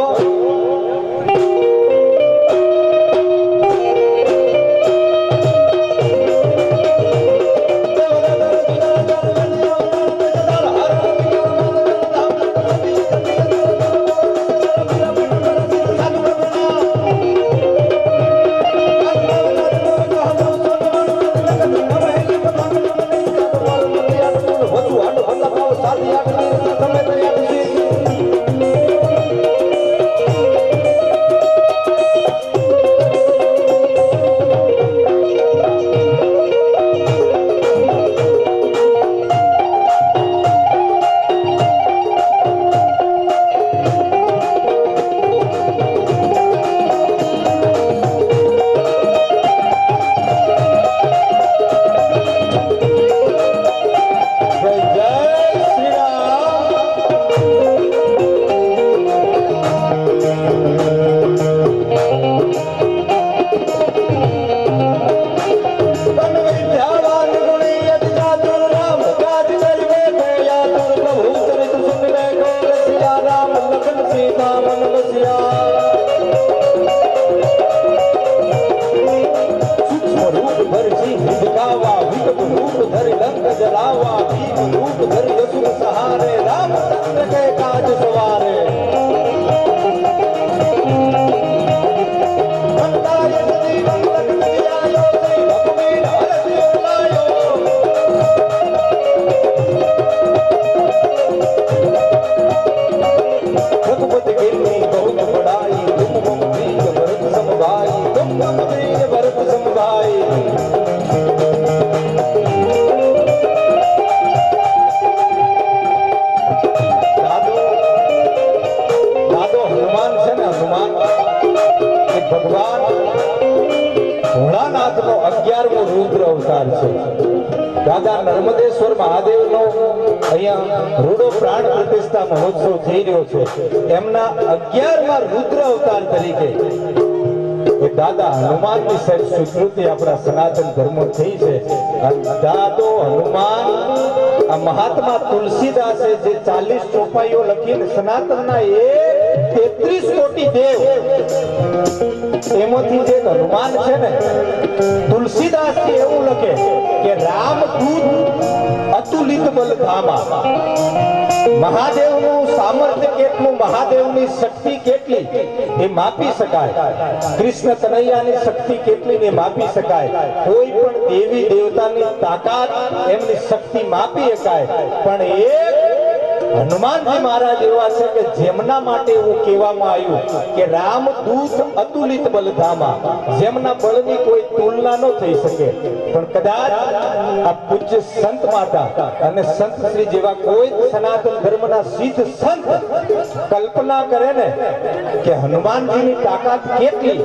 દાદા નર્મદેશ્વર મહાદેવનો અહીંયા રૂડો પ્રાણ પ્રતિષ્ઠા મહોત્સવ થઈ રહ્યો છે એમના 11મા રુદ્ર અવતાર તરીકે દાદા હનુમાનની સાહેબ સ્વીકૃતિ આપણા સનાતન ધર્મ થઈ છે. અને દાદો હનુમાન આ મહાત્મા તુલસીદાસે જે 40 ચોપાઈઓ લખીને સનાતનના 33 કોટી દેવ એમાંથી જે હનુમાન છે ને, તુલસીદાસ એવું લખે કે રામ દૂત અતુલિત બલ ધામા. મહાદેવનું સામર્થ્ય કેટલું, મહાદેવની શક્તિ કેટલી એ માપી શકાય. કૃષ્ણ કનૈયાની શક્તિ કેટલી ને માપી શકાય. કોઈ પણ દેવી દેવતાની તાકાત એમની શક્તિ માપી શકાય. પણ એક હનુમાનજી મહારાજ એવા છે કે જેમના માટે એવું કહેવામાં આવ્યું કે રામ દૂત અતુલિત બલધામા, જેમના બળની કોઈ તુલના ન થઈ શકે. પણ કદાચ આ પૂજ્ય સંત માતા અને સંત શ્રી જેવા કોઈ સનાતન ધર્મના સિદ્ધ સંત કલ્પના કરે ને કે હનુમાનજીની તાકાત કેટલી,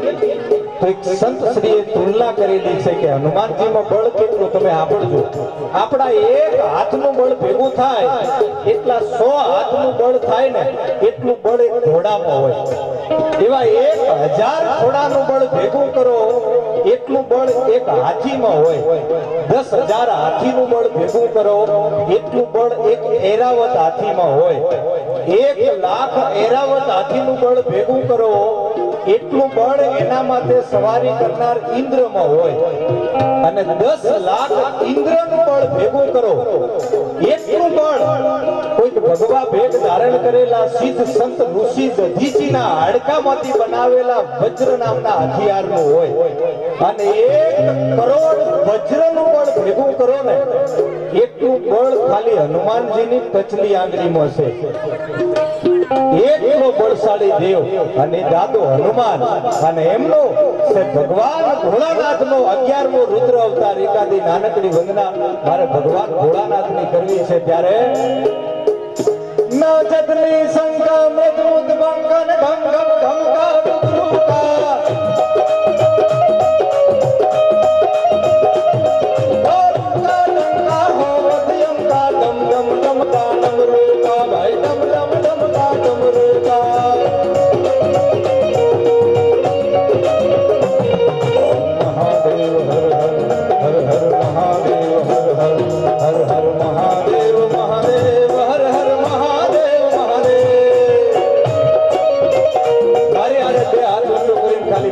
તો એક સંત શ્રીએ તુલના કરેલી છે કે હનુમાનજીમાં બળ કેટલું તમે સાંભળજો. આપણા એક હાથનું બળ ભેગું થાય એટલા 100 હાથનું બળ થાય ને એટલું બળ એક ઘોડામાં હોય. એવા 1000 ઘોડાનું બળ ભેગું કરો એટલું બળ એક હાથીમાં હોય. 10,000 હાથીનું બળ ભેગું કરો એટલું બળ એક એરાવત હાથીમાં હોય. 1,00,000 એરાવત હાથીનું બળ ભેગું કરો એટલું બળ એના માટે સવારી કરનાર ઇન્દ્રમાં હોય. અને 10,00,000 ઇન્દ્રનું બળ ભેગું કરો એટલું બળ કોઈ ભગવા ભેગ ધારણ કરેલા સિદ્ધ સંત ઋષિ દધીચીના હાડકામાંથી બનાવેલા વજ્ર નામના હથિયારનું હોય. અને 1 કરોડ વજ્રનું બળ ભેગું કરો ને એટલું બળ ખાલી હનુમાનજીની ટચલી આંગળીમાં છે. એટલો બળશાળી દેવ અને દાદો હનુમાન. અને એમનો ભગવાન ભોળાનાથનો 11મો રુદ્ર અવતાર. એકાદી નાનકડી વંદના મારે ભગવાન ભોળાનાથની કરવી છે. ત્યારે નવચતની શંકા મૃદુદ બંકન ઘમ ઘમ ઘમકા ડુકડુકા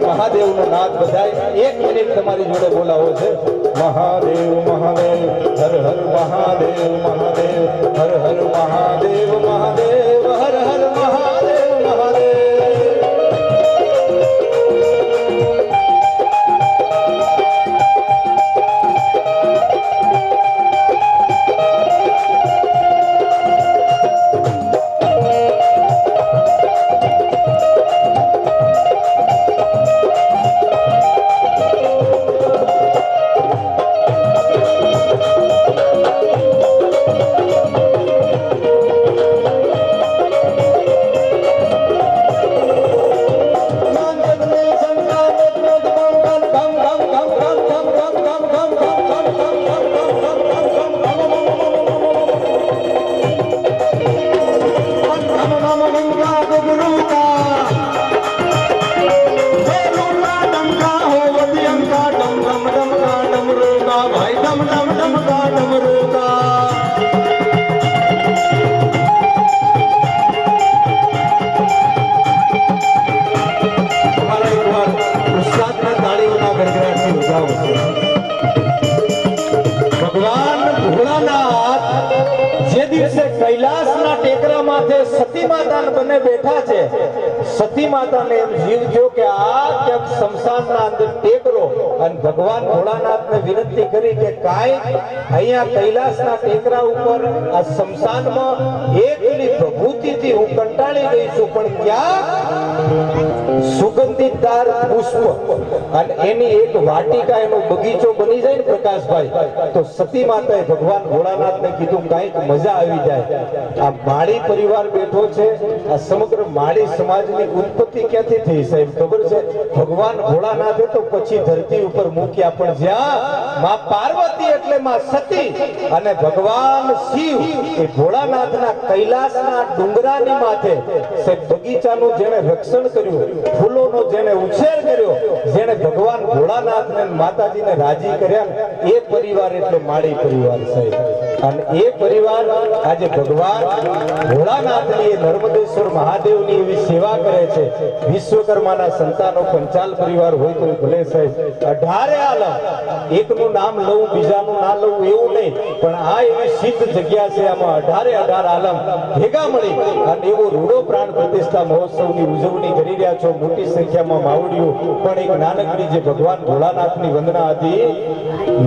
મહાદેવનો નાદ બધાય 1 મિનિટ તમારી જોડે બોલાવો છે. મહાદેવ મહાદેવ હર હર મહાદેવ મહાદેવ હર હર મહાદેવ મહાદેવ હર હર મહાદેવ મહાદેવ. કૈલાસના ટેકરા માથે સતી માતા બને બેઠા છે. સતી માતાને એમ જીવજો કે આ ક્યાંક શમશાનના અંદર ટેકરો. અને ભગવાન ભોળાનાથને વિનંતી કરી કે કાંઈ અહીંયા કૈલાસના ટેકરા ઉપર આ શમશાનમાં એકલી પ્રભુતિથી હું કંટાળી ગઈ છું, પણ ક્યાં સુગંધિતદાર પુષ્પ અને એની એક વાટિકા એનો બગીચો બની જાય ને પ્રકાશભાઈ, તો સતી માતાએ ભગવાન ભોળાનાથને કીધું કાંઈક મજા આવી જાય. આ માળી પરિવાર બેઠો છે, આ સમગ્ર માળી સમાજ સમાજની ઉત્પત્તિ ક્યાંથી થઈ સાહેબ ખબર છે? ભગવાન ભોળાનાથે તો પછી ધરતી ઉપર મૂક્યા, પણ જ્યાં માં પાર્વતી એટલે માં સતી અને ભગવાન શિવ એ ભોળાનાથના કૈલાસના ડુંગરાની માથે સાહેબ બગીચાનું જેણે રક્ષણ કર્યું, ફૂલોનો જેણે ઉછેર કર્યો, જેણે ભગવાન ભોળાનાથને માતાજીને રાજી કર્યા, એ પરિવાર એટલે માળી પરિવાર સાહેબ. અને એ પરિવાર આજે ભગવાન ભોળાનાથની એ નર્મદેશ્વર મહાદેવની એવી સેવા કરે છે. વિશ્વકર્માના સંતાનો પંચાલ પરિવાર હોય તો ભલે સાહેબ, 18 આલમ એકનું નામ લઉં બીજાનું ના લઉં એવું નહીં, પણ આ એવી સિદ્ધ જગ્યા છે, આમાં 18 આલમ ભેગા મળી અને એવો રૂડો પ્રાણ પ્રતિષ્ઠા મહોત્સવની ઉજવણી કરી રહ્યા છો. મોટી સંખ્યામાં માવડીઓ પણ એક નાનકડી જે ભગવાન ભોળાનાથની વંદના હતી.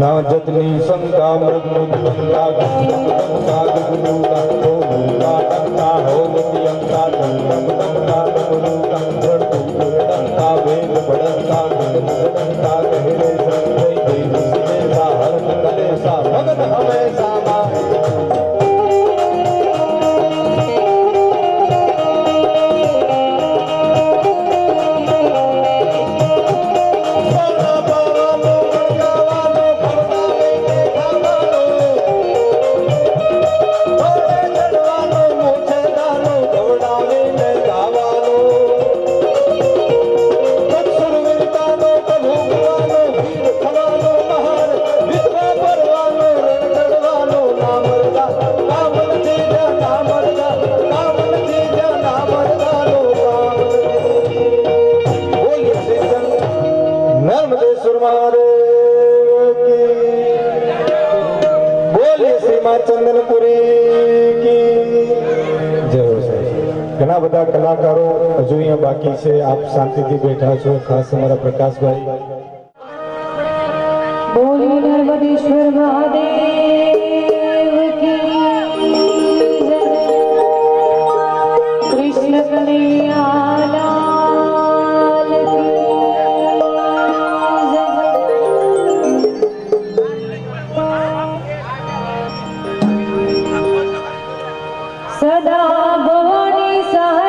ન જતની શંકા મૃગનું શંકા શંકા ગુરુકા હોલુકા ટંકા હોલતિયંકા ટંકા ટંકા ટંકા વેદ બડંકા ગગનકા કહેરે સંજય દેવ સિદેસા હરત કલેસા ભગત હમેશા માં. ઘણા બધા કલાકારો હજુ અહીંયા બાકી છે. આપ શાંતિથી બેઠા છો. ખાસ અમારા પ્રકાશભાઈ. બોલો નર્મદેશ્વર મહાદેવ કી જય. કૃષ્ણ કનૈયા લાલ કી જય. સદા ભવાની સહાય